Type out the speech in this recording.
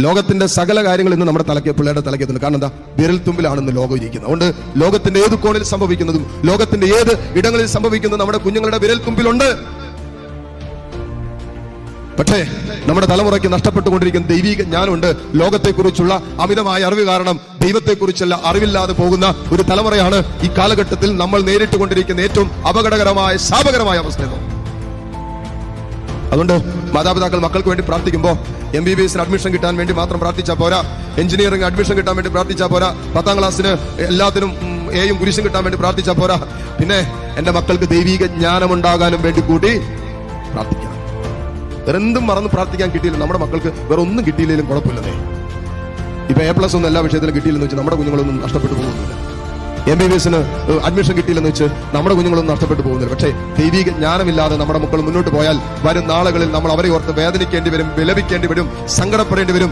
ലോകത്തിന്റെ സകല കാര്യങ്ങൾ ഇന്ന് നമ്മുടെ പിള്ളേരുടെ തലക്കെത്തുന്നു. കാരണം എന്താ? വിരൽ തുമ്പിലാണെന്ന് ലോകം ഇരിക്കുന്നത്. അതുകൊണ്ട് ലോകത്തിന്റെ ഏത് കോണിൽ സംഭവിക്കുന്നതും ലോകത്തിന്റെ ഏത് ഇടങ്ങളിൽ സംഭവിക്കുന്നതും നമ്മുടെ കുഞ്ഞുങ്ങളുടെ വിരൽ തുമ്പിലുണ്ട്. പക്ഷേ നമ്മുടെ തലമുറയ്ക്ക് നഷ്ടപ്പെട്ടുകൊണ്ടിരിക്കുന്ന ദൈവിക ജ്ഞാനമുണ്ട്. ലോകത്തെക്കുറിച്ചുള്ള അമിതമായ അറിവ് കാരണം ദൈവത്തെക്കുറിച്ചുള്ള അറിവില്ലാതെ പോകുന്ന ഒരു തലമുറയാണ് ഈ കാലഘട്ടത്തിൽ നമ്മൾ നേരിട്ട് കൊണ്ടിരിക്കുന്ന ഏറ്റവും അപകടകരമായ ശാപകരമായ അവസ്ഥ. അതുകൊണ്ട് മാതാപിതാക്കൾ മക്കൾക്ക് വേണ്ടി പ്രാർത്ഥിക്കുമ്പോൾ MBBS അഡ്മിഷൻ കിട്ടാൻ വേണ്ടി മാത്രം പ്രാർത്ഥിച്ചാൽ പോരാ, എഞ്ചിനീയറിംഗ് അഡ്മിഷൻ കിട്ടാൻ വേണ്ടി പ്രാർത്ഥിച്ചാൽ പോരാ, 10ാം ക്ലാസ്സിന് എല്ലാത്തിനും Aയും കുരിശും കിട്ടാൻ വേണ്ടി പ്രാർത്ഥിച്ചാൽ പോരാ. പിന്നെ എന്റെ മക്കൾക്ക് ദൈവിക ജ്ഞാനമുണ്ടാകാനും വേണ്ടി കൂടി പ്രാർത്ഥിക്കണം. വേറെന്തും മറന്ന് പ്രാർത്ഥിക്കാൻ കിട്ടിയില്ല. നമ്മുടെ മക്കൾക്ക് വേറെ ഒന്നും കിട്ടിയില്ലെങ്കിലും കുഴപ്പമില്ലതേ. ഇപ്പൊ A+ ഒന്നും എല്ലാ വിഷയത്തിലും കിട്ടിയില്ലെന്ന് വെച്ച് നമ്മുടെ കുഞ്ഞുങ്ങളൊന്നും നഷ്ടപ്പെട്ടു പോകുന്നില്ല. MBBS അഡ്മിഷൻ കിട്ടിയില്ലെന്ന് വെച്ച് നമ്മുടെ കുഞ്ഞുങ്ങളൊന്നും നഷ്ടപ്പെട്ടു പോകുന്നില്ല. പക്ഷേ ദൈവിക ജ്ഞാനമില്ലാതെ നമ്മുടെ മക്കൾ മുന്നോട്ട് പോയാൽ വരും നാളുകളിൽ നമ്മൾ അവരെ ഓർത്ത് വേദനിക്കേണ്ടി വരും, വിലപിക്കേണ്ടി വരും, സങ്കടപ്പെടേണ്ടി വരും.